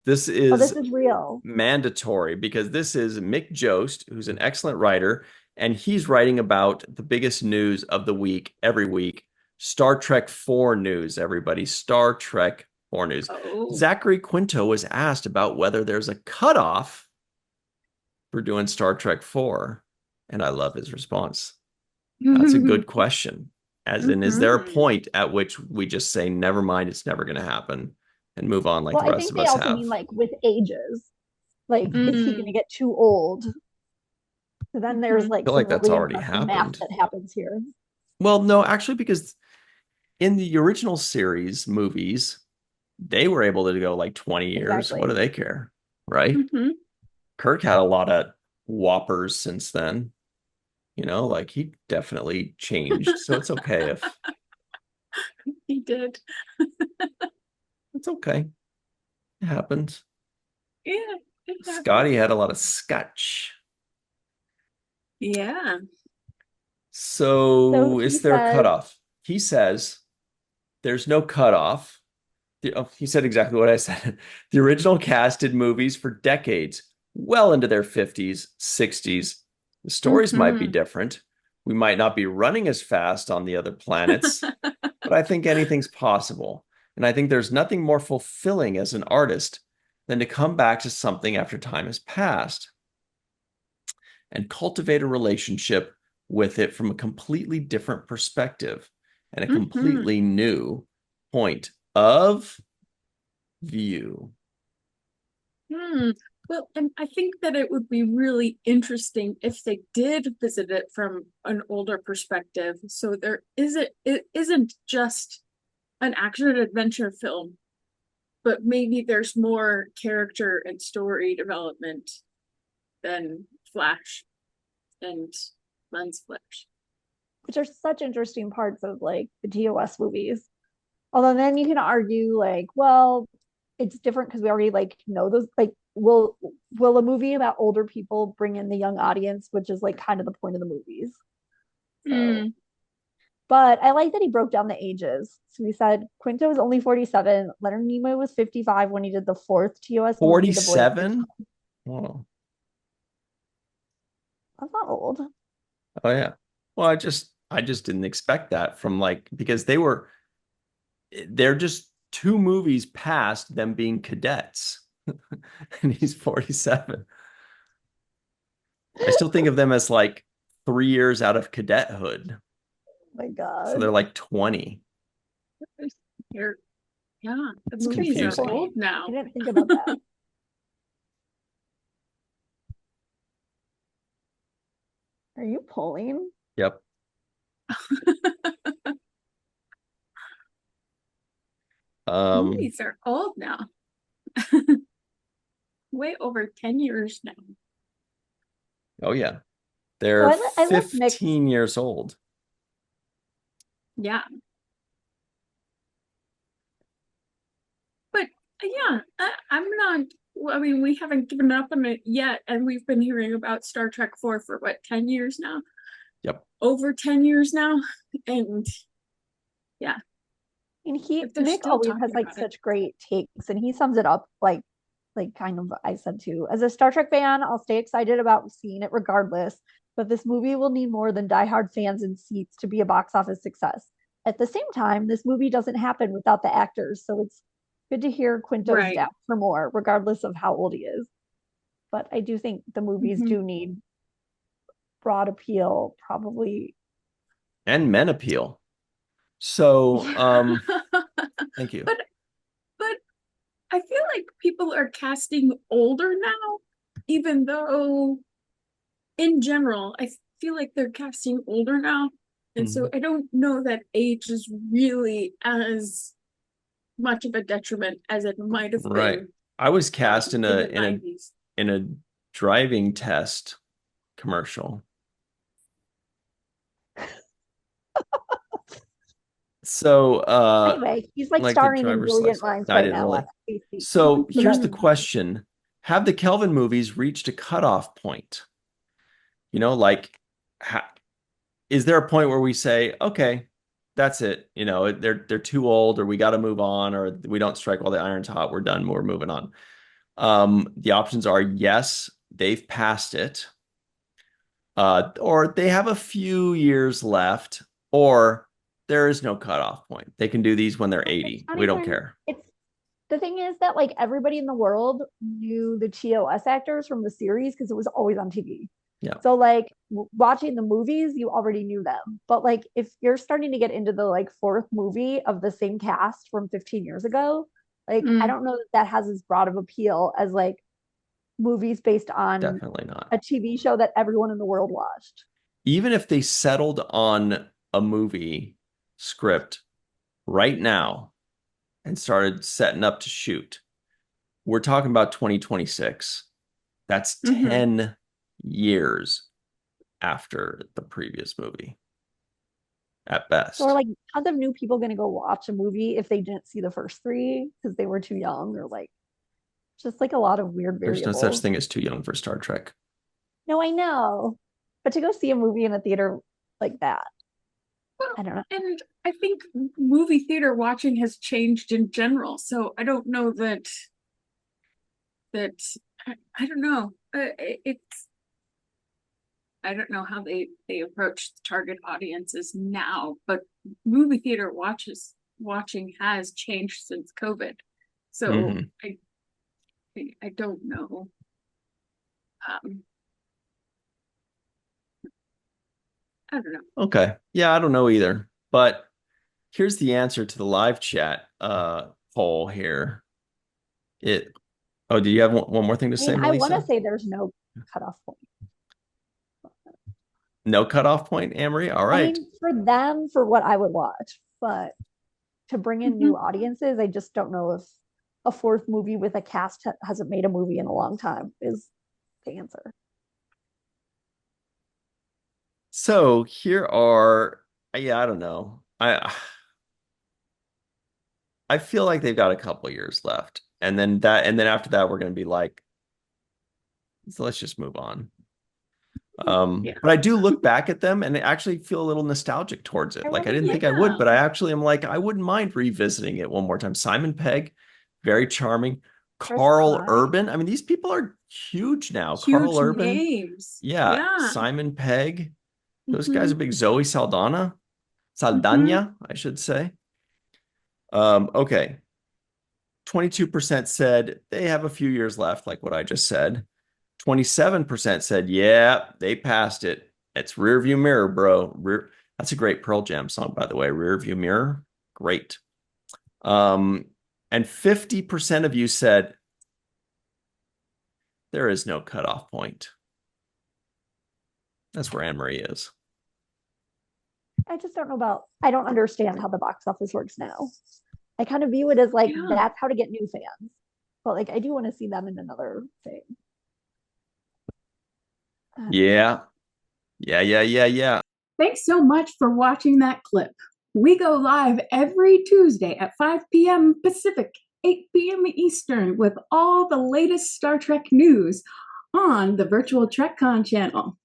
This Oh, this is is real. mandatory because this is Mick Jost, who's an excellent writer, and he's writing about the biggest news of the week every week. Star Trek 4 news, everybody. Star Trek 4 news. Oh. Zachary Quinto was asked about whether there's a cutoff for doing Star Trek 4, and I love his response. That's a good question. As in, is there a Hmm. point at which we just say, never mind, it's never going to happen and move on like Well, the I rest think of they us also mean have? like with ages. Like, is he going to Mm. get too old? So then there's Hmm. I like feel some like that's really already impressive math happened. that happens here. Well, no, actually, because in the original series movies, they were able to go like 20 years. What do Exactly. they care? Right? Hmm. Kirk had a lot of whoppers since then, like he definitely changed. So it's okay if He did. it's okay. It happens. Yeah, it happened. Scotty had a lot of scotch. Yeah. So So he is there a says, cutoff? He says there's no cutoff. He said exactly what I said. The original cast did movies for decades, well into their 50s, 60s. The stories might be Hmm. different. We might not be running as fast on the other planets, but I think anything's possible. And I think there's nothing more fulfilling as an artist than to come back to something after time has passed and cultivate a relationship with it from a completely different perspective and a Hmm. completely new point of view. Hmm. Well, and I think that it would be really interesting if they did visit it from an older perspective. So it isn't just an action and adventure film, but maybe there's more character and story development than Flash and Lens Flash. which are such interesting parts of like the TOS movies. Although then you can argue like, well, it's different because we already like know those. Like, will a movie about older people bring in the young audience, which is like kind of the point of the movies? So, Hmm. but I like that he broke down the ages. So he said Quinto was only 47. Leonard Nimoy was 55 when he did the fourth TOS movie, The Voyage to the 47? Time. Oh, That's not old. oh yeah. Well, I just didn't expect that from like because they're just two movies past them being cadets. And he's 47. I still think of them as like 3 years out of cadethood. Oh my So God. they're like 20. Here, yeah, the It's Who's movies are confusing. old pulling? I now. didn't think about that. Are you pulling? Yep. Um, Movies are old now. Way over 10 years now. oh yeah. So They're I like mixed. 15 years old. Yeah. But yeah, I'm not, I mean, we haven't given up on it yet. And we've been hearing about Star Trek 4 for what, 10 years now? Yep. Over 10 years now. And yeah, And he if they're Mick still always has talking like about it. such great takes, and he sums it up like kind of I said too. As a Star Trek fan, I'll stay excited about seeing it regardless. But this movie will need more than diehard fans and seats to be a box office success. At the same time, this movie doesn't happen without the actors, so it's good to hear Quinto's Right. depth for more, regardless of how old he is. But I do think the movies Hmm. do need broad appeal, probably. And men appeal. So, Yeah. thank you. but but I feel like people are casting older now, even though in general, I feel like they're casting older now. And so Mhm. I don't know that age is really as much of a detriment as it might have Right. been I was cast in in a the in a 90s. in a driving test commercial. So, Anyway, he's like like the starring in driver's Brilliant license. Minds I right didn't now on really. ABC. So So here's that the means question. Have the Kelvin movies reached a cutoff point? Like, ha is there a point where we say, okay, that's it? They're too old, or we got to move on, or we don't strike while the iron's hot. We're done. We're moving on. The options are yes, they've passed it, or they have a few years left, or there is no cutoff point. They can do these when they're It's 80. not We don't even, care. it's the thing is that like everybody in the world knew the TOS actors from the series because it was always on TV. Yeah, So like watching the movies, you already knew them. But like if you're starting to get into the like fourth movie of the same cast from 15 years ago, like I Mm, don't know that that has as broad of appeal as like movies based on definitely not. a TV show that everyone in the world watched. Even if they settled on a movie script right now and started setting up to shoot, we're talking about 2026. That's mhm. 10 years after the previous movie at So are best. like tons of new people going to go watch a movie if they didn't see the first three because they were too young or like just like a lot of weird There's no such variables. thing as too young for Star Trek. No, I know. But to go see a movie in a theater like that, Well, I don't know. and I think movie theater watching has changed in general. So I don't know that I don't know. It's I don't know how they approach the target audiences now, but movie theater watching has changed since COVID. So Hmm. I don't know. Um, I don't know. Okay. Yeah, I don't know either. But here's the answer to the live chat poll here. It Oh, do you have one more thing to I say, mean, I want to Melissa? say there's no cutoff point. No cutoff point, Amory? All I right. mean, for them, for what I would watch, but to bring in new Mhm. audiences, I just don't know if a fourth movie with a cast hasn't made a movie in a long time is the answer. So here are, yeah, I don't know. I feel like they've got a couple years left. And then after that, we're gonna be like, so let's just move on. Yeah. But I do look back at them and actually feel a little nostalgic towards it. I Like I want to didn't see think I would, Yeah. but I actually am like, I wouldn't mind revisiting it one more time. Simon Pegg, very charming. Chris Carl Pine. Urban. I mean, these people are huge now. Carl Huge Urban, names. yeah. Yeah. Simon Pegg. Those guys Hmm. are big. Zoe Saldana, Hmm. Saldana, I should say. Okay. 22% said they have a few years left, like what I just said. 27% said, yeah, they passed it. It's rear view mirror, bro. That's a great Pearl Jam song, by the way. Rear view mirror. Great. Um, and 50% of you said there is no cutoff point. That's where Anne Marie is. I just don't know about, I don't understand how the box office works now. I kind of view it as like Yeah. that's how to get new fans. But like I do want to see them in another thing. I don't know. Yeah. Yeah. Thanks so much for watching that clip. We go live every Tuesday at 5 p.m. Pacific, 8 p.m. Eastern with all the latest Star Trek news on the virtual TrekCon channel.